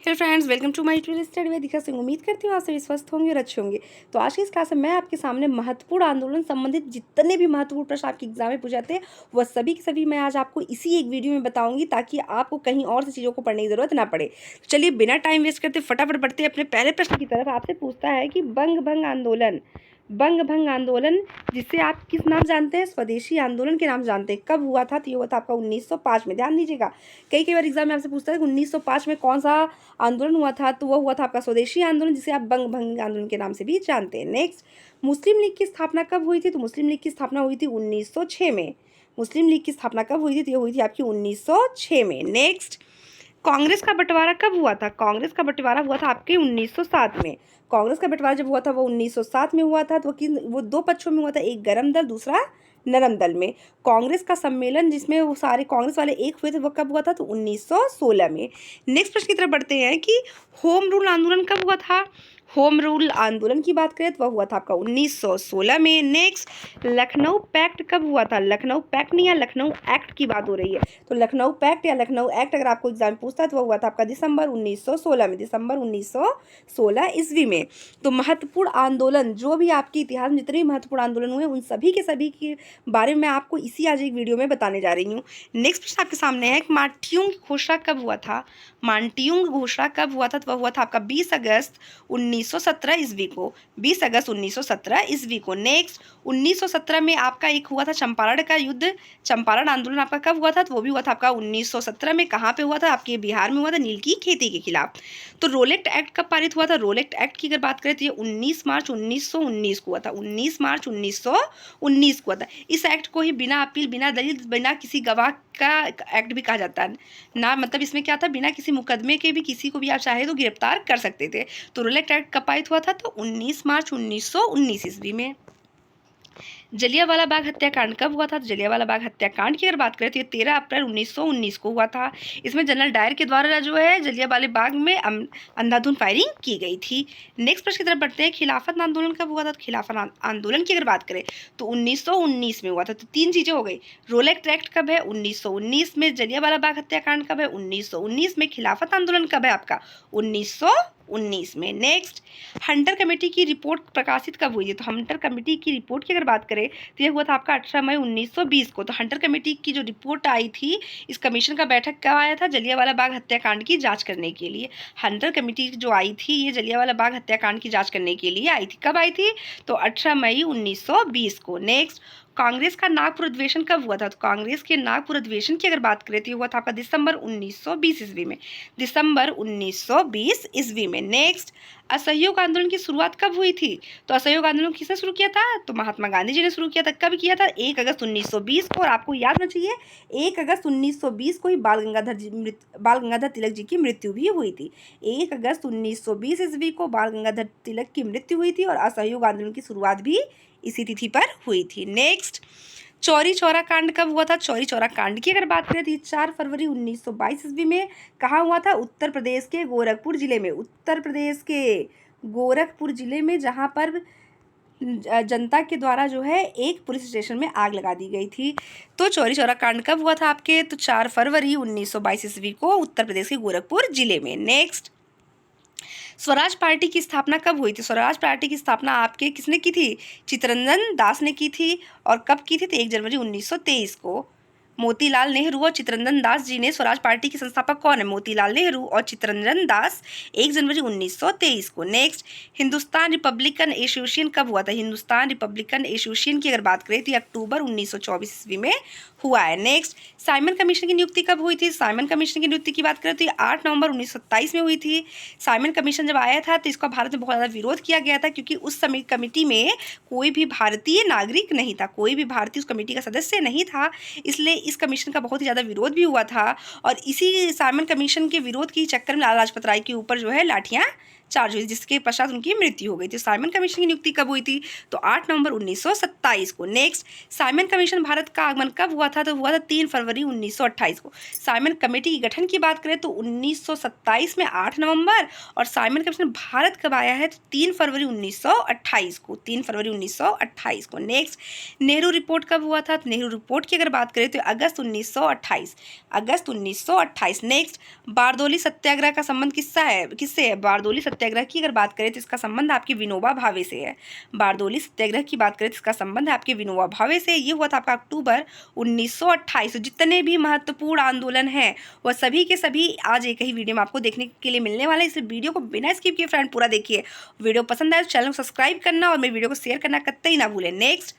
Hello friends, welcome to my YouTube study with Diksha Singh. उम्मीद करती हूँ आप सभी स्वस्थ होंगे और अच्छे होंगे। तो आज की इस क्लास में मैं आपके सामने महत्वपूर्ण आंदोलन संबंधित जितने भी महत्वपूर्ण प्रश्न आपके एग्जाम में पूछे जाते हैं वह सभी के सभी मैं आज आपको इसी एक वीडियो में बताऊंगी, ताकि आपको कहीं और से चीज़ों को पढ़ने की जरूरत ना पड़े। तो चलिए बिना टाइम वेस्ट करते फटाफट बढ़ते हैं अपने पहले प्रश्न की तरफ। आपसे पूछता है कि बंग भंग आंदोलन जिसे आप किस नाम जानते हैं? स्वदेशी आंदोलन के नाम जानते हैं। कब हुआ था? तो ये हुआ था आपका 1905 में। ध्यान दीजिएगा, कई बार एग्जाम में आपसे पूछता है कि 1905 में कौन सा आंदोलन हुआ था, तो वह हुआ था आपका स्वदेशी आंदोलन, जिसे आप बंग भंग आंदोलन के नाम से भी जानते हैं। नेक्स्ट, मुस्लिम लीग की स्थापना कब हुई थी? तो मुस्लिम लीग की स्थापना हुई थी 1906 में। मुस्लिम लीग की स्थापना कब हुई थी? तो ये हुई थी आपकी 1906 में। नेक्स्ट, कांग्रेस का बंटवारा कब हुआ था? कांग्रेस का बंटवारा हुआ था आपके 1907 में। कांग्रेस का बंटवारा जब हुआ था वो 1907 में हुआ था। तो वो दो पक्षों में हुआ था, एक गरम दल दूसरा नरम दल में। कांग्रेस का सम्मेलन जिसमें वो सारे कांग्रेस वाले एक हुए थे वो कब हुआ था? तो 1916 में। नेक्स्ट प्रश्न की तरफ बढ़ते हैं कि होम रूल आंदोलन कब हुआ था? होम रूल आंदोलन की बात करें तो वह हुआ था आपका 1916 में। नेक्स्ट, लखनऊ पैक्ट कब हुआ था? लखनऊ पैक्ट नहीं, या लखनऊ एक्ट की बात हो रही है। तो लखनऊ पैक्ट या लखनऊ एक्ट अगर आपको एग्जाम पूछता है तो वह हुआ था आपका दिसंबर 1916 में। दिसंबर 1916 ईस्वी में। तो महत्वपूर्ण आंदोलन, जो भी आपके इतिहास में जितने भी महत्वपूर्ण आंदोलन हुए उन सभी के बारे में मैं आपको इसी आज एक वीडियो में बताने जा रही हूँ। नेक्स्ट प्रश्न आपके सामने है, मार्टियुंग घोषणा कब हुआ था? मार्टियुंग घोषणा कब हुआ था? तो वह हुआ था आपका 20 अगस्त 1917 ईस्वी को। 20 अगस्त 1917 ईस्वी को। नेक्स्ट, 1917 में आपका एक हुआ था चंपारण का युद्ध। चंपारण आंदोलन आपका कब हुआ था? तो वो भी हुआ था आपका 1917 में। कहाँ पे हुआ था? आपके बिहार में हुआ था, नील की खेती के खिलाफ। तो रोलेक्ट एक्ट कब पारित हुआ था? रोलेक्ट एक्ट की अगर बात करें तो ये 19 मार्च 1919 को हुआ था। 19 मार्च 1919 को हुआ था। इस एक्ट को ही बिना अपील, बिना दलील, बिना किसी गवाह का एक्ट भी कहा जाता है ना। मतलब इसमें क्या था, बिना किसी मुकदमे के भी किसी को भी आप चाहे तो गिरफ्तार कर सकते थे। तो रोलेक्ट एक्ट कब पारित हुआ था? तो 19 मार्च 1919 ईस्वी में। जलियांवाला बाग हत्याकांड कब हुआ था? तो जलियांवाला बाग हत्याकांड की अगर बात करें तो ये 13 अप्रैल 1919 को हुआ था। इसमें जनरल डायर के द्वारा जो है जलियांवाला बाग में अंधाधुंध फायरिंग की गई थी। नेक्स्ट प्रश्न की तरफ बढ़ते हैं, खिलाफत आंदोलन कब हुआ था? तो खिलाफत आंदोलन की अगर बात करें तो 1919 में हुआ था। तो तीन चीजें हो गई, रोलेक्ट एक्ट कब है? 1919 में। जलियांवाला बाग हत्याकांड कब है? 1919 में। खिलाफत आंदोलन कब है आपका? 1919 में। नेक्स्ट, हंटर कमेटी की रिपोर्ट प्रकाशित कब हुई है? तो हंटर कमेटी की रिपोर्ट की अगर बात करें तो यह हुआ था आपका 18 मई 1920 को। तो हंटर कमेटी की जो रिपोर्ट आई थी, इस कमीशन का बैठक कब आया था? जलियांवाला बाग हत्याकांड की जांच करने के लिए। हंटर कमेटी जो आई थी ये जलियांवाला बाग हत्याकांड की जांच करने के लिए आई थी। कब आई थी? तो 18 मई 1920 को। नेक्स्ट, कांग्रेस का नागपुर अधिवेशन कब हुआ था? तो कांग्रेस के नागपुर अधिवेशन की अगर बात करें तो हुआ था आपका दिसंबर 1920 ईस्वी में। दिसंबर 1920 ईस्वी में। नेक्स्ट, असहयोग आंदोलन की शुरुआत कब हुई थी? तो असहयोग आंदोलन किसने शुरू किया था? तो महात्मा गांधी जी ने शुरू किया था। कब किया था? 1 अगस्त 1920 को। और आपको याद होना चाहिए 1 अगस्त 1920 को ही बाल गंगाधर तिलक जी की मृत्यु भी हुई थी। 1 अगस्त 1920 ईस्वी को बाल गंगाधर तिलक की मृत्यु हुई थी और असहयोग आंदोलन की शुरुआत भी इसी तिथि पर हुई थी। नेक्स्ट, चौरी चौरा कांड कब हुआ था? चौरी चौरा कांड की अगर बात करें तो 4 फरवरी 1922 ईस्वी में। कहाँ हुआ था? उत्तर प्रदेश के गोरखपुर जिले में। उत्तर प्रदेश के गोरखपुर जिले में, जहाँ पर जनता के द्वारा जो है एक पुलिस स्टेशन में आग लगा दी गई थी। तो चौरी चौरा कांड कब हुआ था आपके? तो 4 फरवरी 1922 ईस्वी को उत्तर प्रदेश के गोरखपुर जिले में। नेक्स्ट, स्वराज पार्टी की स्थापना कब हुई थी? स्वराज पार्टी की स्थापना आपके किसने की थी? चित्तरंजन दास ने की थी। और कब की थी? तो 1 जनवरी 1923 को। मोतीलाल नेहरू और चित्तरंजन दास जी ने, स्वराज पार्टी के संस्थापक कौन है? मोतीलाल नेहरू और चित्तरंजन दास, 1 जनवरी 1923 को। नेक्स्ट, हिंदुस्तान रिपब्लिकन एसोसिएशन कब हुआ था? हिंदुस्तान रिपब्लिकन एसोसिएशन की अगर बात करें तो अक्टूबर 1924 ईस्वी में हुआ है। नेक्स्ट, साइमन कमीशन की नियुक्ति कब हुई थी? साइमन कमीशन की नियुक्ति की बात करें तो 8 नवंबर 1927 में हुई थी। साइमन कमीशन जब आया था तो इसका भारत में बहुत ज़्यादा विरोध किया गया था, क्योंकि उस समय कमेटी में कोई भी भारतीय नागरिक नहीं था, कोई भी भारतीय उस कमेटी का सदस्य नहीं था। इसलिए इस कमीशन का बहुत ही ज़्यादा विरोध भी हुआ था। और इसी साइमन कमीशन के विरोध के चक्कर में लाला लाजपत राय के ऊपर जो है लाठियाँ चार्ज हुई, जिसके पश्चात उनकी मृत्यु हो गई थी। साइमन कमीशन की नियुक्ति कब हुई थी? तो 8 नवंबर 1927 को। नेक्स्ट, साइमन कमीशन भारत का आगमन कब हुआ था? तो हुआ था 3 फरवरी 1928 को। साइमन कमेटी के गठन की बात करें तो 1927 में 8 नवंबर, और साइमन कमीशन भारत कब आया है? तो 3 फरवरी 1928 को, 3 फरवरी 1928 को। नेक्स्ट, नेहरू रिपोर्ट कब हुआ था? तो नेहरू रिपोर्ट की अगर बात करें तो अगस्त 1928, अगस्त 1928। नेक्स्ट, बारदोली सत्याग्रह का संबंध किससे है? बारदोली सत्याग्रह की अगर बात करें तो इसका संबंध आपके विनोबा भावे से है। बारदोली सत्याग्रह की बात करें तो इसका संबंध आपके विनोबा भावे से। ये हुआ था आपका अक्टूबर 1928। जितने भी महत्वपूर्ण आंदोलन हैं वह सभी के सभी आज एक ही वीडियो में आपको देखने के लिए मिलने वाला है। इस वीडियो को बिना स्किप किए फ्रेंड पूरा देखिए। वीडियो पसंद आए तो चैनल को सब्सक्राइब करना और मेरे वीडियो को शेयर करना कतई ना भूलें। नेक्स्ट,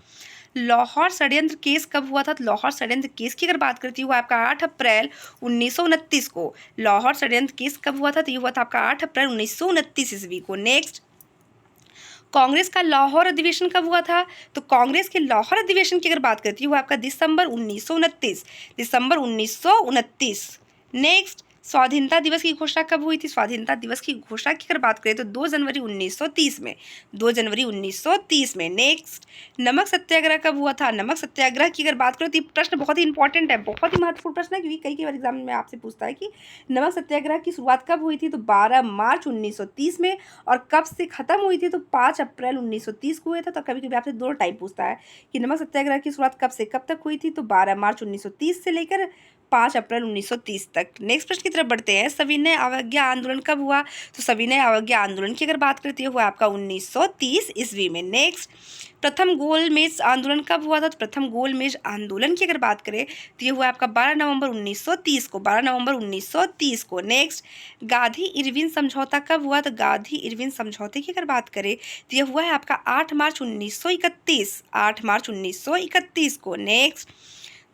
लाहौर षड्यंत्र केस कब हुआ था? तो लाहौर षड्यंत्र केस की अगर बात करती हूँ आपका 8 अप्रैल 1929 को। लाहौर षड्यंत्र केस कब हुआ था? तो ये हुआ था आपका 8 अप्रैल 1929 ईस्वी को। नेक्स्ट, कांग्रेस का लाहौर अधिवेशन कब हुआ था? तो कांग्रेस के लाहौर अधिवेशन की अगर बात करती हूँ आपका दिसंबर 1929, दिसंबर 1929। नेक्स्ट, स्वाधीनता दिवस की घोषणा कब हुई थी? स्वाधीनता दिवस की घोषणा की अगर बात करें तो 2 जनवरी 1930 में, 2 जनवरी 1930 में। नेक्स्ट, नमक सत्याग्रह कब हुआ था? नमक सत्याग्रह की अगर बात करें तो ये प्रश्न बहुत ही इंपॉर्टेंट है, बहुत ही महत्वपूर्ण प्रश्न है, क्योंकि कई बार एग्जाम में आपसे पूछता है कि नमक सत्याग्रह की शुरुआत कब हुई थी? तो 12 मार्च 1930 में, और कब से खत्म हुई थी? तो 5 अप्रैल 1930 को हुआ था। तो कभी कभी आपसे दो टाइप पूछता है कि नमक सत्याग्रह की शुरुआत कब से कब तक हुई थी? तो 12 मार्च 1930 से लेकर 5 अप्रैल 1930 तक। नेक्स्ट प्रश्न की तरफ बढ़ते हैं। सविनय अवज्ञा आंदोलन कब हुआ? तो सविनय अवज्ञा आंदोलन की अगर बात करते हुए आपका 1930 ईस्वी में। नेक्स्ट, प्रथम गोलमेज आंदोलन कब हुआ था? तो प्रथम गोलमेज आंदोलन की अगर बात करें तो ये हुआ आपका 12 नवंबर 1930 को, 12 नवंबर 1930 को। नेक्स्ट, गांधी इरविन समझौता कब हुआ? तो गांधी इरविन समझौते की अगर बात करें तो ये हुआ है आपका 8 मार्च 1931, 8 मार्च 1931 को। नेक्स्ट,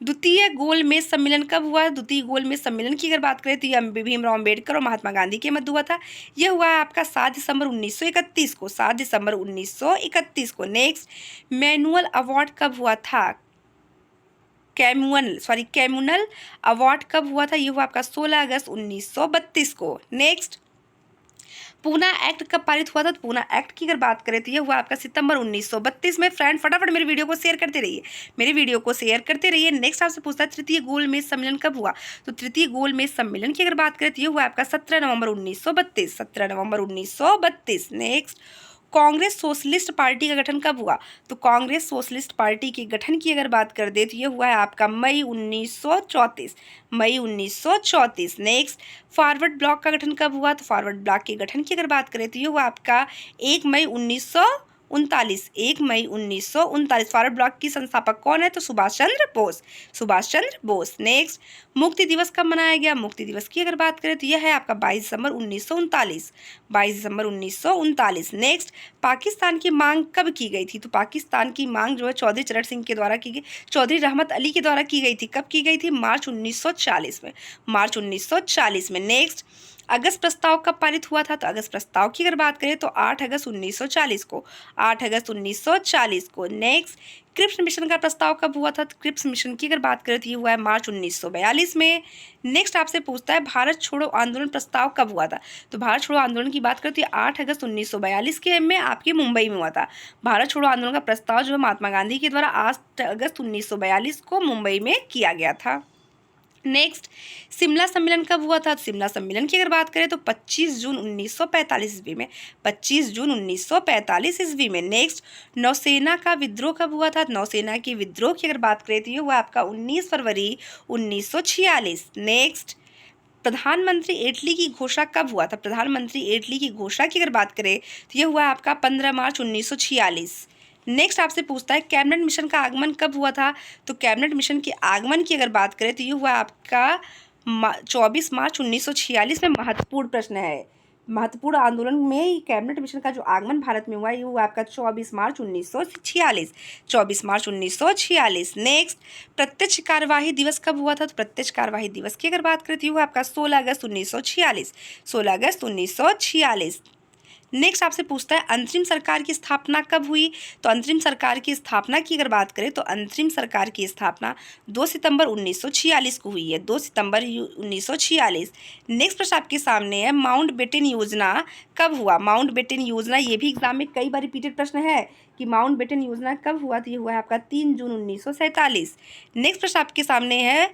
द्वितीय गोलमेज सम्मेलन कब हुआ? द्वितीय गोलमेज सम्मेलन की अगर बात करें तो यह भीमराव अम्बेडकर और महात्मा गांधी के मध्य हुआ था। यह हुआ है आपका 7 दिसंबर 1931 को, 7 दिसंबर 1931 को। नेक्स्ट, मैनुअल अवार्ड कब हुआ था? कैमुनल अवार्ड कब हुआ था? ये हुआ आपका 16 अगस्त 1932 को। नेक्स्ट, पूना एक्ट कब पारित हुआ था? तो पूना एक्ट की अगर बात करें तो ये हुआ आपका सितंबर 1932 में। फ्रेंड फटाफट मेरे वीडियो को शेयर करते रहिए, मेरे वीडियो को शेयर करते रहिए। नेक्स्ट आपसे पूछता है तृतीय गोलमेज सम्मेलन कब हुआ? तो तृतीय गोलमेज सम्मेलन की अगर बात करें तो ये हुआ आपका 17 नवंबर 1932, 17 नवंबर 1932। नेक्स्ट, कांग्रेस सोशलिस्ट पार्टी का गठन कब हुआ? तो कांग्रेस सोशलिस्ट पार्टी के गठन की अगर बात कर दे तो ये हुआ है आपका मई 1934, मई 1934। नेक्स्ट, फॉरवर्ड ब्लॉक का गठन कब हुआ? तो फॉरवर्ड ब्लॉक के गठन की अगर बात करें तो ये हुआ आपका 1 मई 1939, 1 मई 1939। फॉरवर्ड ब्लॉक की संस्थापक कौन है? तो सुभाष चंद्र बोस, सुभाष चंद्र बोस। नेक्स्ट, मुक्ति दिवस कब मनाया गया? मुक्ति दिवस की अगर बात करें तो यह है आपका 22 दिसंबर 1939, 22 दिसंबर 1939। नेक्स्ट, पाकिस्तान की मांग कब की गई थी? तो पाकिस्तान की मांग जो है चौधरी चरण सिंह के द्वारा की गई, चौधरी रहमत अली के द्वारा की गई थी। कब की गई थी? मार्च 1940 में, मार्च 1940 में। नेक्स्ट, अगस्त प्रस्ताव कब पारित हुआ था? तो अगस्त प्रस्ताव की अगर बात करें तो 8 अगस्त 1940 को, 8 अगस्त 1940 को। नेक्स्ट, क्रिप्स मिशन का प्रस्ताव कब हुआ था? तो क्रिप्स मिशन की अगर बात करें तो ये हुआ है मार्च 1942 में। नेक्स्ट आपसे पूछता है भारत छोड़ो आंदोलन प्रस्ताव कब हुआ था? तो भारत छोड़ो आंदोलन की बात करें तो ये 8 अगस्त 1942 के में आपके मुंबई में हुआ था। भारत छोड़ो आंदोलन का प्रस्ताव जो है महात्मा गांधी के द्वारा 8 अगस्त 1942 को मुंबई में किया गया था। नेक्स्ट, शिमला सम्मेलन कब हुआ था? तो शिमला सम्मेलन की अगर बात करें तो 25 जून 1945 ईस्वी में, 25 जून 1945 ईस्वी में। नेक्स्ट, नौसेना का विद्रोह कब हुआ था? नौसेना के विद्रोह की अगर बात करें तो ये हुआ आपका 19 फरवरी 1946। नेक्स्ट, प्रधानमंत्री इटली की घोषणा कब हुआ था? प्रधानमंत्री इटली की घोषणा की अगर बात करें तो ये हुआ आपका 15 मार्च 1946। नेक्स्ट आपसे पूछता है कैबिनेट मिशन का आगमन कब हुआ था? तो कैबिनेट मिशन के आगमन की अगर बात करें तो ये हुआ आपका 24 मार्च 1946 में। महत्वपूर्ण प्रश्न है, महत्वपूर्ण आंदोलन में कैबिनेट मिशन का जो आगमन भारत में हुआ ये हुआ आपका 24 मार्च 1946, 24 मार्च 1946। नेक्स्ट, प्रत्यक्ष कार्यवाही दिवस कब हुआ था? तो प्रत्यक्ष कार्यवाही दिवस की अगर बात करें तो ये हुआ आपका 16 अगस्त 1946, 16 अगस्त 1946। नेक्स्ट आपसे पूछता है अंतरिम सरकार की स्थापना कब हुई। तो अंतरिम सरकार की स्थापना की अगर बात करें तो अंतरिम सरकार की स्थापना 2 सितंबर 1946 को हुई है, 2 सितंबर 1946। नेक्स्ट प्रश्न आपके सामने है माउंटबेटन योजना कब हुआ। माउंटबेटन योजना ये भी एग्जाम में कई बार रिपीटेड प्रश्न है कि माउंटबेटन योजना कब हुआ। तो ये हुआ है आपका 3 जून 1947। नेक्स्ट प्रश्न आपके सामने है